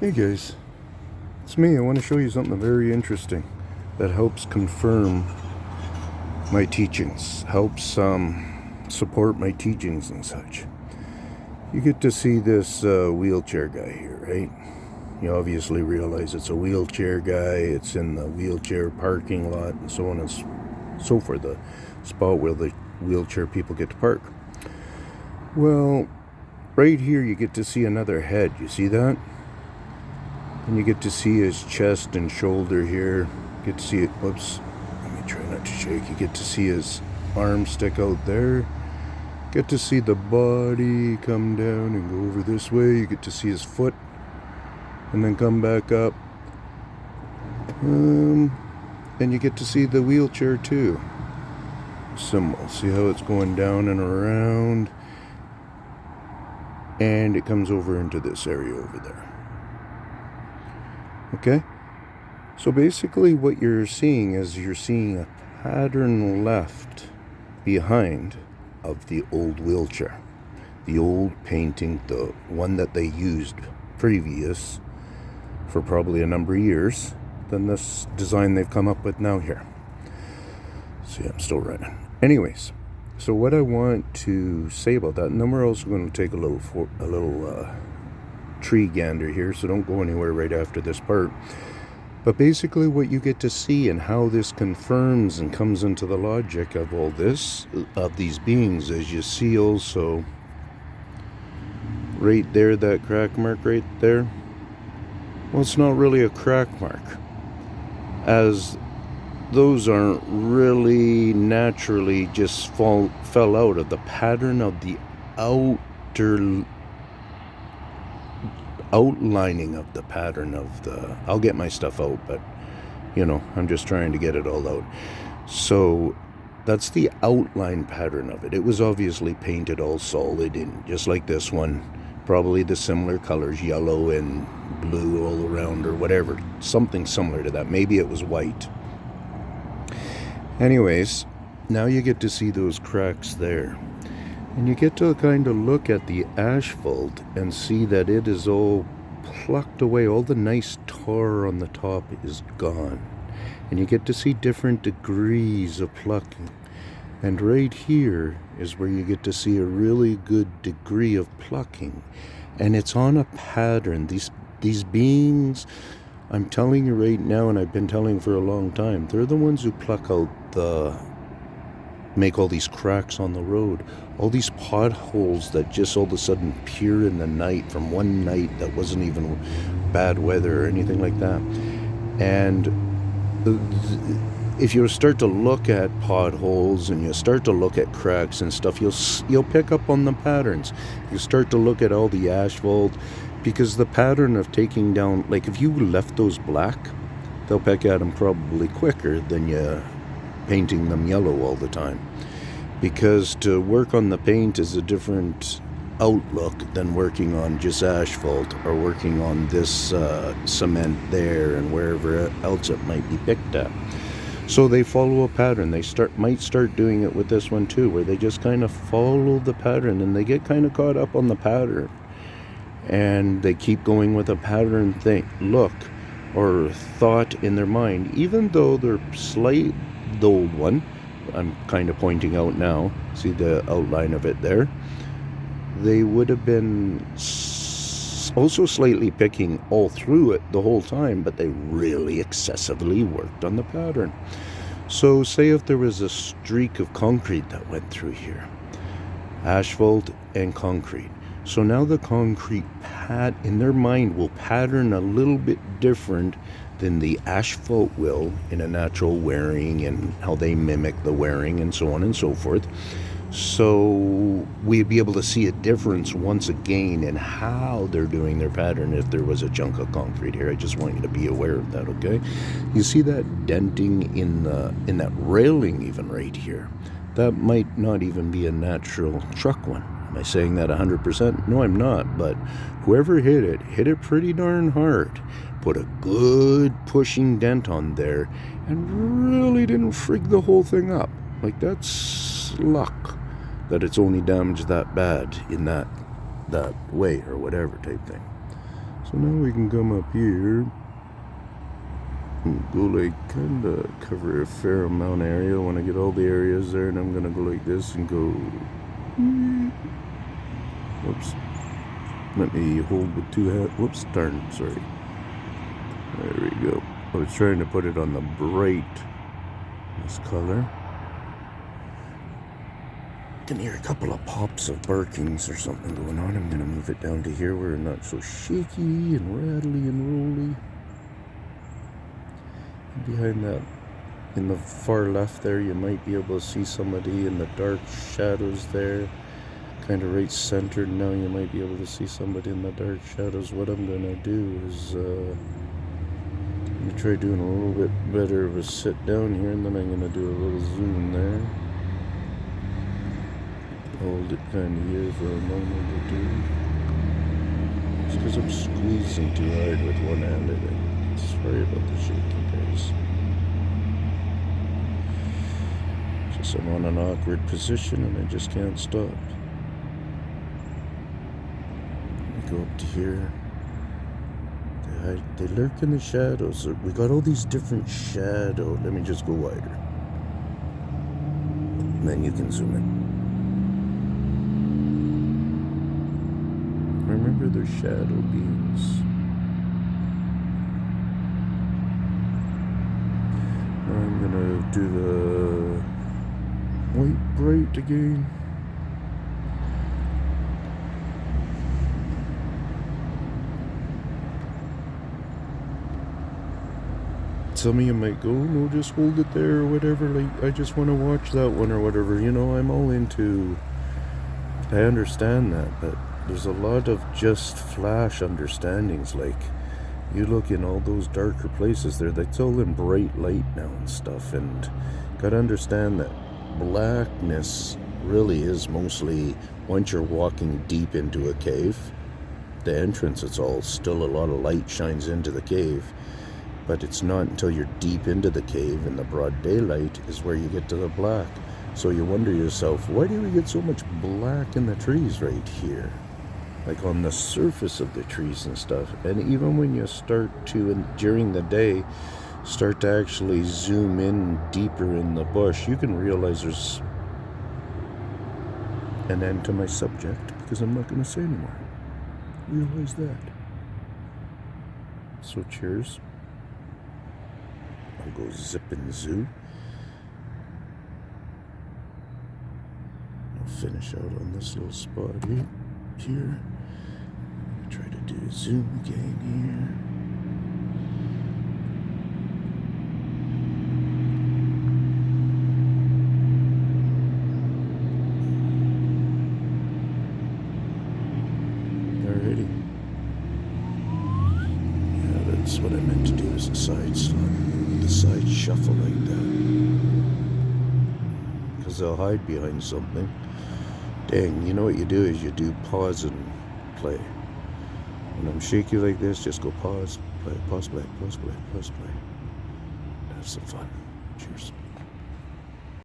Hey guys, it's me. I want to show you something very interesting that helps confirm my teachings, helps support my teachings and such. You get to see this wheelchair guy here, right? You obviously realize it's a wheelchair guy, it's in the wheelchair parking lot, and so on and so forth, the spot where the wheelchair people get to park. Well, right here you get to see another head. You see that? And you get to see his chest and shoulder here. Get to see it. Whoops. Let me try not to shake. You get to see his arm stick out there. Get to see the body come down and go over this way. You get to see his foot. And then come back up. And you get to see the wheelchair too. Symbol. See how it's going down and around. And it comes over into this area over there. Okay, so basically what you're seeing is you're seeing a pattern left behind of the old wheelchair, the old painting, the one that they used previous for probably a number of years than this design they've come up with now here. See, I'm still running. Anyways, so what I want to say about that, and then we're also going to take a little tree gander here, so don't go anywhere right after this part. But basically what you get to see and how this confirms and comes into the logic of all this, of these beings, as you see also right there, that crack mark right there. Well, it's not really a crack mark, as those aren't really naturally just fell out of the pattern of the outer outlining of the pattern of the, I'll get my stuff out, but you know, I'm just trying to get it all out. So that's the outline pattern of it. It was obviously painted all solid, and just like this one, probably the similar colors, yellow and blue all around, or whatever, something similar to that. Maybe it was white. Anyways, now you get to see those cracks there. And you get to kind of look at the asphalt and see that it is all plucked away. All the nice tar on the top is gone. And you get to see different degrees of plucking. And right here is where you get to see a really good degree of plucking. And it's on a pattern. These beings, I'm telling you right now, and I've been telling for a long time, they're the ones who pluck out make all these cracks on the road, all these potholes that just all of a sudden appear in the night from one night that wasn't even bad weather or anything like that. And if you start to look at potholes and you start to look at cracks and stuff, you'll pick up on the patterns. You start to look at all the asphalt, because the pattern of taking down, like if you left those black, they'll pick at them probably quicker than you painting them yellow all the time, because to work on the paint is a different outlook than working on just asphalt or working on this cement there and wherever else it might be picked at. So they follow a pattern. They might start doing it with this one too, where they just kind of follow the pattern and they get kind of caught up on the pattern, and they keep going with a pattern look or thought in their mind, even though they're the old one, I'm kind of pointing out now, see the outline of it there, they would have been also slightly picking all through it the whole time, but they really excessively worked on the pattern. So say if there was a streak of concrete that went through here, asphalt and concrete, so now the concrete pad in their mind will pattern a little bit different than the asphalt will in a natural wearing, and how they mimic the wearing and so on and so forth. So we'd be able to see a difference once again in how they're doing their pattern if there was a chunk of concrete here. I just want you to be aware of that, okay? You see that denting in that railing even right here? That might not even be a natural truck one. Am I saying that 100%? No, I'm not, but whoever hit it pretty darn hard. Put a good pushing dent on there and really didn't frig the whole thing up. Like, that's luck that it's only damaged that bad in that way or whatever type thing. So now we can come up here and go like kind of cover a fair amount of area. When I get all the areas there, and I'm gonna go like this and go. Whoops. Let me hold with two hands. Whoops, darn, sorry. There we go. I was trying to put it on the bright, this color. Can hear a couple of pops of barkings or something going on. I'm gonna move it down to here where it's not so shaky and rattly and rolly. Behind that, in the far left there, you might be able to see somebody in the dark shadows there. Kind of right centered now, you might be able to see somebody in the dark shadows. What I'm gonna do is I'm gonna try doing a little bit better of a sit down here, and then I'm gonna do a little zoom there. Hold it kind of here for a moment or two. It's because I'm squeezing too hard with one hand, I think. Sorry about the shaking, guys. Just I'm on an awkward position and I just can't stop. Go up to here. They lurk in the shadows. We got all these different shadows. Let me just go wider. And then you can zoom in. Remember, they're shadow beings. Now I'm gonna do the white bright again. Some of you might go, no, just hold it there or whatever, like, I just want to watch that one or whatever. You know, I'm all into, I understand that, but there's a lot of just flash understandings. Like, you look in all those darker places there, that's all in bright light now and stuff, and gotta understand that blackness really is mostly once you're walking deep into a cave. The entrance, it's all still a lot of light shines into the cave. But it's not until you're deep into the cave in the broad daylight is where you get to the black. So you wonder yourself, why do we get so much black in the trees right here? Like on the surface of the trees and stuff. And even when you start to, during the day, start to actually zoom in deeper in the bush, you can realize there's an end to my subject, because I'm not going to say anymore. Realize that. So cheers. I'll go zip and zoo. I'll finish out on this little spot here. I'll try to do a zoom again here. Alrighty. Yeah, that's what I meant to do, is a side slot. The side shuffle like that, because they'll hide behind something. Dang, you know what you do is you do pause and play. When I'm shaky like this, just go pause, play, pause, play, pause, play, pause, play. Have some fun. Cheers.